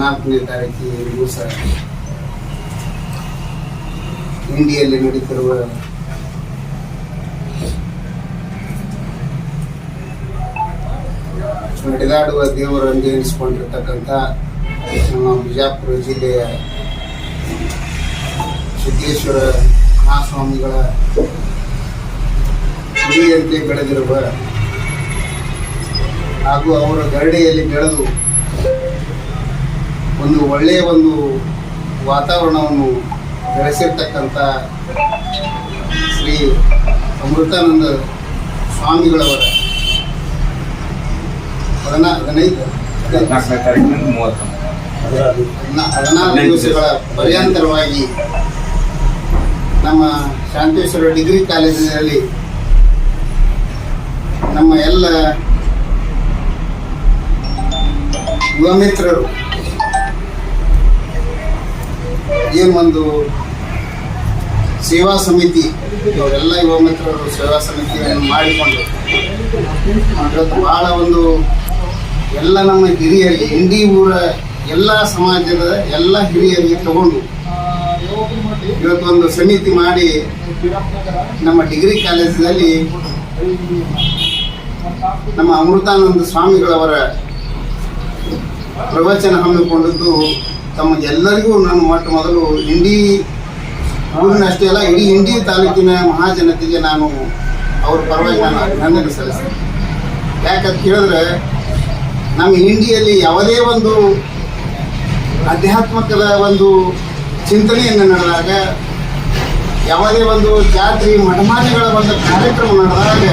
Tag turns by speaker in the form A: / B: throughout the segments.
A: 14ನೇ ತಾರೀಕಿಗೆ ದಿವಸ ಇಂಡಿಯಲ್ಲಿ ನಡೀತಿರುವ ನಡೆದಾಡುವ ದೇವರನ್ನು ಎನಿಸಿಕೊಂಡಿರ್ತಕ್ಕಂಥ ನಮ್ಮ ಬಿಜಾಪುರ ಜಿಲ್ಲೆಯ ಸಿದ್ದೇಶ್ವರ ಮಹಾಸ್ವಾಮಿಗಳ ಗುಡಿಯಂತೆ ಬೆಳೆದಿರುವ ಹಾಗೂ ಅವರ ಗರಡಿಯಲ್ಲಿ ಬೆಳೆದು ಒಂದು ಒಳ್ಳೆಯ ಒಂದು ವಾತಾವರಣವನ್ನು ಬೆಳೆಸಿರ್ತಕ್ಕಂಥ ಶ್ರೀ ಅಮೃತಾನಂದ ಸ್ವಾಮಿಗಳವರ 14 ದಿವಸಗಳ ಪರ್ಯಾಂತರವಾಗಿ ನಮ್ಮ ಶಾಂತೇಶ್ವರ ಡಿಗ್ರಿ ಕಾಲೇಜಿನಲ್ಲಿ ನಮ್ಮ ಎಲ್ಲ ಯುವ ಮಿತ್ರರು ಏನು ಒಂದು ಸೇವಾ ಸಮಿತಿ ಇವರೆಲ್ಲ ಯುವ ಮಿತ್ರರು ಸೇವಾ ಸಮಿತಿಯನ್ನು ಮಾಡಿಕೊಂಡು ಇವತ್ತು ಬಹಳ ಒಂದು ಎಲ್ಲ ನಮ್ಮ ಹಿರಿಯರಿಗೆ ಇಂಡಿ ಊರ ಎಲ್ಲ ಸಮಾಜದ ಎಲ್ಲ ಹಿರಿಯರಿಗೆ ತಗೊಂಡು ಇವತ್ತೊಂದು ಸಮಿತಿ ಮಾಡಿ ನಮ್ಮ ಡಿಗ್ರಿ ಕಾಲೇಜಿನಲ್ಲಿ ನಮ್ಮ ಅಮೃತಾನಂದ ಸ್ವಾಮಿಗಳವರ ಪ್ರವಚನ ಹಮ್ಮಿಕೊಂಡಿದ್ದು ತಮಗೆಲ್ಲರಿಗೂ ನಾನು ಮೊದಲು ಇಂಡಿ ಊರಿನಷ್ಟೇ ಅಲ್ಲ ಇಡೀ ಇಂಡಿ ತಾಲೂಕಿನ ಮಹಾಜನತೆಗೆ ನಾನು ಅವ್ರ ಪರವಾಗಿ ನಾನು ಅಭಿನಂದನೆ ಸಲ್ಲಿಸ್ತೇನೆ. ಯಾಕಂತ ಕೇಳಿದ್ರೆ ನಮ್ಮ ಇಂಡಿಯಲ್ಲಿ ಯಾವುದೇ ಒಂದು ಆಧ್ಯಾತ್ಮಕದ ಒಂದು ಚಿಂತನೆಯನ್ನು ನಡೆದಾಗ, ಯಾವುದೇ ಒಂದು ಜಾತ್ರೆ ಮಠಮಾನ್ಯಗಳ ಒಂದು ಕಾರ್ಯಕ್ರಮ ನಡೆದಾಗ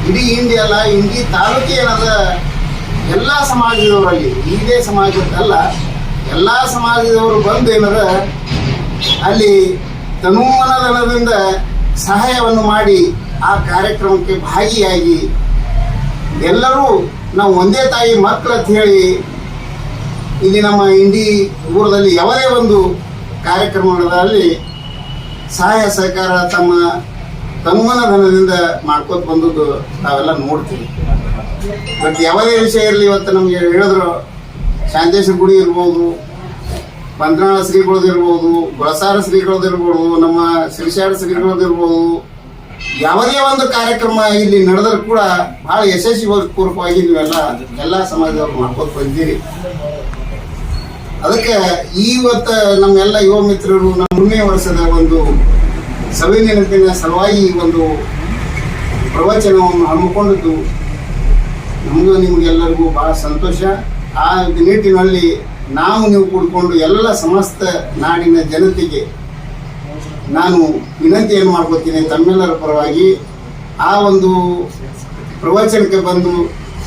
A: ಇಡೀ ಇಂಡಿ ಅಲ್ಲ ಇಂಡಿ ತಾಲೂಕು ಏನದ ಎಲ್ಲ ಸಮಾಜದವರಲ್ಲಿ ಇದೇ ಸಮಾಜದ್ದಲ್ಲ ಎಲ್ಲ ಸಮಾಜದವರು ಬಂದು ಏನದ ಅಲ್ಲಿ ತನುಮನದಿಂದ ಸಹಾಯವನ್ನು ಮಾಡಿ ಆ ಕಾರ್ಯಕ್ರಮಕ್ಕೆ ಭಾಗಿಯಾಗಿ ಎಲ್ಲರೂ ನಾವು ಒಂದೇ ತಾಯಿ ಮಕ್ಕಳು ಅಂತ ಹೇಳಿ ಇಲ್ಲಿ ನಮ್ಮ ಇಂಡಿ ಊರದಲ್ಲಿ ಯಾವುದೇ ಒಂದು ಕಾರ್ಯಕ್ರಮಗಳಲ್ಲಿ ಸಹಾಯ ಸಹಕಾರ ತಮ್ಮ ತನುಮನದಿಂದ ಮಾಡ್ಕೋತ ಬಂದದ್ದು ನಾವೆಲ್ಲ ನೋಡ್ತೀವಿ. ಬಟ್ ಯಾವುದೇ ವಿಷಯ ಇರಲಿ, ಇವತ್ತು ನಮಗೆ ಹೇಳಿದ್ರು ಶಾಂತೇಶ್ವರ ಗುಡಿ ಇರ್ಬೋದು, ಬಂದ್ರಾಳ ಶ್ರೀಗಳದಿರ್ಬೋದು, ಗೊಳಸಾರ ಶ್ರೀಗಳದಿರ್ಬೋದು, ನಮ್ಮ ಶ್ರೀಶಾರ ಶ್ರೀಗಳದಿರ್ಬೋದು, ಯಾವುದೇ ಒಂದು ಕಾರ್ಯಕ್ರಮ ಇಲ್ಲಿ ನಡೆದರೂ ಕೂಡ ಬಹಳ ಯಶಸ್ವಿಪೂರ್ವಕವಾಗಿ ನೀವೆಲ್ಲ ಎಲ್ಲ ಸಮಾಜದವ್ರು ಮಾಡ್ಕೋತ ಬಂದಿರಿ. ಅದಕ್ಕೆ ಇವತ್ತು ನಮ್ಮೆಲ್ಲ ಯುವ ಮಿತ್ರರು ನಮ್ಮ 3ನೇ ವರ್ಷದ ಒಂದು ಸಭೆ ನೆನಪಿನ ಸಲುವಾಗಿ ಒಂದು ಪ್ರವಚನವನ್ನು ಹಮ್ಮಿಕೊಂಡಿದ್ದು ನಮಗೂ ನಿಮಗೆಲ್ಲರಿಗೂ ಬಹಳ ಸಂತೋಷ. ಆ ನಿಟ್ಟಿನಲ್ಲಿ ನೀವು ಕೂಡಿಕೊಂಡು ಎಲ್ಲ ಸಮಸ್ತ ನಾಡಿನ ಜನತೆಗೆ ನಾನು ವಿನಂತಿಯನ್ನು ಮಾಡ್ಕೋತೀನಿ ತಮ್ಮೆಲ್ಲರ ಪರವಾಗಿ. ಆ ಒಂದು ಪ್ರವಚನಕ್ಕೆ ಬಂದು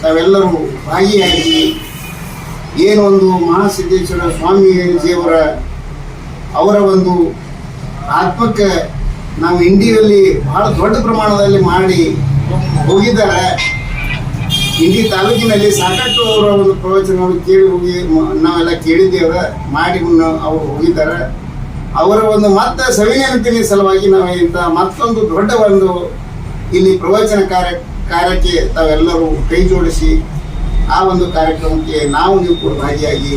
A: ತಾವೆಲ್ಲರೂ ಭಾಗಿಯಾಗಿ ಏನು ಒಂದು ಮಹಾಸಿದ್ದೇಶ್ವರ ಸ್ವಾಮೀಜಿಯವರ ಅವರ ಒಂದು ಆತ್ಮಕ್ಕೆ ನಾವು ಇಂಡಿಯಲ್ಲಿ ಬಹಳ ದೊಡ್ಡ ಪ್ರಮಾಣದಲ್ಲಿ ಮಾಡಿ ಹೋಗಿದ್ದಾರೆ. ಇಂಡಿ ತಾಲೂಕಿನಲ್ಲಿ ಸಾಕಷ್ಟು ಅವರ ಒಂದು ಪ್ರವಚನಗಳು ಕೇಳಿ ಹೋಗಿ ನಾವೆಲ್ಲ ಕೇಳಿದ್ದೇವೆ, ಮಾಡಿ ಅವರು ಹೋಗಿದ್ದಾರೆ. ಅವರ ಒಂದು ಮತ್ತೆ ಸವಿನೆನಪಿನ ಸಲುವಾಗಿ ನಾವು ಇಂಥ ಮತ್ತೊಂದು ದೊಡ್ಡ ಒಂದು ಇಲ್ಲಿ ಪ್ರವಚನ ಕಾರ್ಯಕ್ಕೆ ತಾವೆಲ್ಲರೂ ಕೈ ಜೋಡಿಸಿ ಆ ಒಂದು ಕಾರ್ಯಕ್ರಮಕ್ಕೆ ನೀವು ಕೂಡ ಭಾಗಿಯಾಗಿ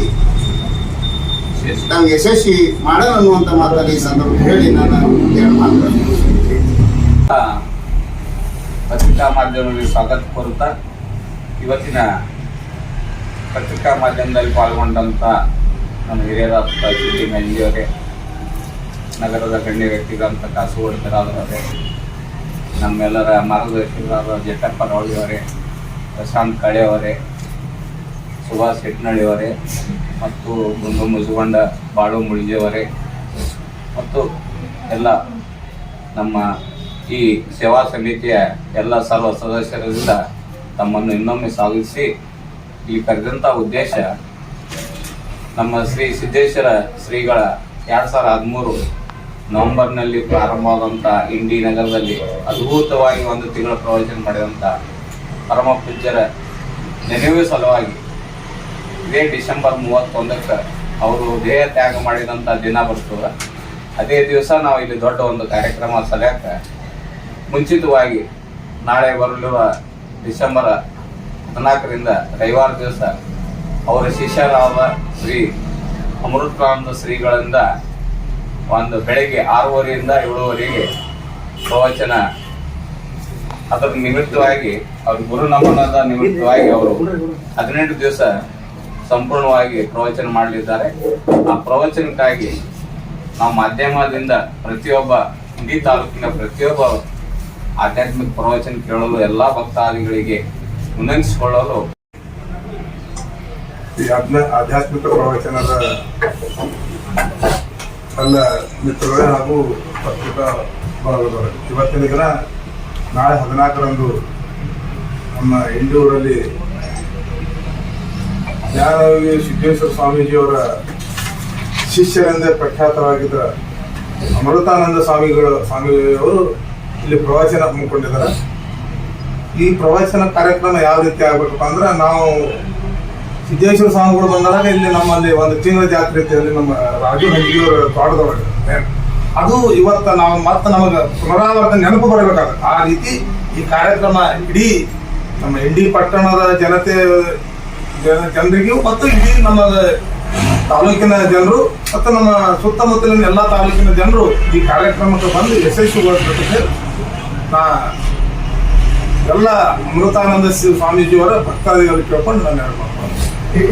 A: ನಾವು ಯಶಸ್ವಿ ಮಾಡೋಣ ಅನ್ನುವಂಥ ಮಾತಲ್ಲಿ ಈ ಸಂದರ್ಭ ಹೇಳಿ ನಾನು
B: ಪತ್ರಿಕಾ ಮಾಧ್ಯಮದಲ್ಲಿ ಸ್ವಾಗತ ಕೋರುತ್ತಾ, ಇವತ್ತಿನ ಪತ್ರಿಕಾ ಮಾಧ್ಯಮದಲ್ಲಿ ಪಾಲ್ಗೊಂಡಂಥ ನಮ್ಮ ಹಿರಿಯರಾದ ಶ್ರೀ ಮಂಜಿಯವರೇ, ನಗರದ ಗಣ್ಯ ವ್ಯಕ್ತಿಗಳಂತ ಕಾಸುವರ್ಧರಾದವರೇ, ನಮ್ಮೆಲ್ಲರ ಮಾರ್ಗದರ್ಶಕರಾದ ಜಟಪ್ಪ ರವಳಿಯವರೇ, ಪ್ರಶಾಂತ್ ಕಳೆಯವರೇ, ಸುಭಾಷ್ ಹೆಟ್ನಳ್ಳಿಯವರೇ ಮತ್ತು ಗುಂಡು ಮುಜುಗೊಂಡ ಬಾಳು ಮುಳಿಜಿಯವರೇ ಮತ್ತು ಎಲ್ಲ ನಮ್ಮ ಈ ಸೇವಾ ಸಮಿತಿಯ ಎಲ್ಲ ಸರ್ವ ಸದಸ್ಯರಿಂದ ತಮ್ಮನ್ನು ಇನ್ನೊಮ್ಮೆ ಸ್ವಾಗತಿಸಿ, ಈ ಕರೆದಂಥ ಉದ್ದೇಶ ನಮ್ಮ ಶ್ರೀ ಸಿದ್ದೇಶ್ವರ ಶ್ರೀಗಳ 2013 ನವೆಂಬರ್ನಲ್ಲಿ ಪ್ರಾರಂಭವಾದಂಥ ಇಂಡಿ ನಗರದಲ್ಲಿ ಅದ್ಭುತವಾಗಿ ಒಂದು ತಿಂಗಳ ಪ್ರವಚನ ಮಾಡಿದಂಥ ಪರಮ ಪೂಜ್ಯರ ನೆನಪು ಸಲುವಾಗಿ ಇದೇ ಡಿಸೆಂಬರ್ 31ಕ್ಕೆ ಅವರು ದೇಹ ತ್ಯಾಗ ಮಾಡಿದಂಥ ದಿನ ಬರ್ತದೆ. ಅದೇ ದಿವಸ ನಾವು ಇಲ್ಲಿ ದೊಡ್ಡ ಒಂದು ಕಾರ್ಯಕ್ರಮ ಸಲಹಕ್ಕೆ ಮುಂಚಿತವಾಗಿ ನಾಳೆ ಬರಲಿರುವ ಡಿಸೆಂಬರ್ 14ರಿಂದ ರವಿವಾರ ದಿವಸ ಅವರ ಶಿಷ್ಯರಾದ ಶ್ರೀ ಅಮೃತಾನಂದ ಶ್ರೀಗಳಿಂದ ಒಂದು ಬೆಳಗ್ಗೆ 6:30ಯಿಂದ 7:00ವರೆಗೆ ಪ್ರವಚನ, ಅದರ ನಿಮಿತ್ತವಾಗಿ ಅವ್ರ ಗುರು ನಮನದ ನಿಮಿತ್ತವಾಗಿ ಅವರು 18 ದಿವಸ ಸಂಪೂರ್ಣವಾಗಿ ಪ್ರವಚನ ಮಾಡಲಿದ್ದಾರೆ. ಆ ಪ್ರವಚನಕ್ಕಾಗಿ ನಾವು ಮಾಧ್ಯಮದಿಂದ ಪ್ರತಿಯೊಬ್ಬ ಇಂಡಿ ತಾಲೂಕಿನ ಪ್ರತಿಯೊಬ್ಬ ಆಧ್ಯಾತ್ಮಿಕ ಪ್ರವಚನ ಕೇಳಲು ಎಲ್ಲ ಭಕ್ತಾದಿಗಳಿಗೆ ವಿನಂತಿಸಿಕೊಳ್ಳಲು
C: ಈ ಆಧ್ಯಾತ್ಮಿಕ ಪ್ರವಚನದ ಎಲ್ಲ ಮಿತ್ರಗಳೇ ಹಾಗೂ ಪತ್ರಿಕಾ ಬಳಗದವರು, ಇವತ್ತಿನ ದಿನ ನಾಳೆ 14ರಂದು ನಮ್ಮ ಇಂಡಿಯೂರಲ್ಲಿ ಜ್ಞಾನಯೋಗಿ ಸಿದ್ದೇಶ್ವರ ಸ್ವಾಮೀಜಿಯವರ ಶಿಷ್ಯರೆಂದೇ ಪ್ರಖ್ಯಾತವಾಗಿದ್ದ ಅಮೃತಾನಂದ ಸ್ವಾಮಿಯವರು ಇಲ್ಲಿ ಪ್ರವಚನ ಹಮ್ಮಿಕೊಂಡಿದ್ದಾರೆ. ಈ ಪ್ರವಚನ ಕಾರ್ಯಕ್ರಮ ಯಾವ ರೀತಿ ಆಗ್ಬೇಕಪ್ಪ ಅಂದ್ರೆ, ನಾವು ಸಿದ್ದೇಶ್ವರ ಸ್ವಾಮಿಗಳು ಬಂದಾಗ ಇಲ್ಲಿ ನಮ್ಮಲ್ಲಿ ಒಂದು ತಿಂಗಳ ಜಾತ್ರೆ ಐತೆ, ಅಲ್ಲಿ ನಮ್ಮ ರಾಜು ಹಂಜಿಯವರ ತೋಟದೊಳಗೆ ಅದು ಇವತ್ತು ನಾವು ಮತ್ತೆ ನಮಗೆ ಪುನರಾವರ್ತನೆ ನೆನಪು ಬರಬೇಕಾದ ಆ ರೀತಿ ಈ ಕಾರ್ಯಕ್ರಮ ಇಡೀ ನಮ್ಮ ಇಂಡಿ ಪಟ್ಟಣದ ಜನರಿಗೂ ಮತ್ತು ಇಡೀ ನಮ್ಮ ತಾಲೂಕಿನ ಜನರು ಮತ್ತು ನಮ್ಮ ಸುತ್ತಮುತ್ತಲಿನ ಎಲ್ಲ ತಾಲೂಕಿನ ಜನರು ಈ ಕಾರ್ಯಕ್ರಮಕ್ಕೆ ಬಂದು ಯಶಸ್ವಿಗೊಳಿಸಬೇಕು. ನಾ ಎಲ್ಲ ಅಮೃತಾನಂದ ಸ್ವಾಮೀಜಿಯವರ ಭಕ್ತಾದಿಗಳು ಕೇಳ್ಕೊಂಡು ನಾನು ಹೇಳ್ಬೇಕು.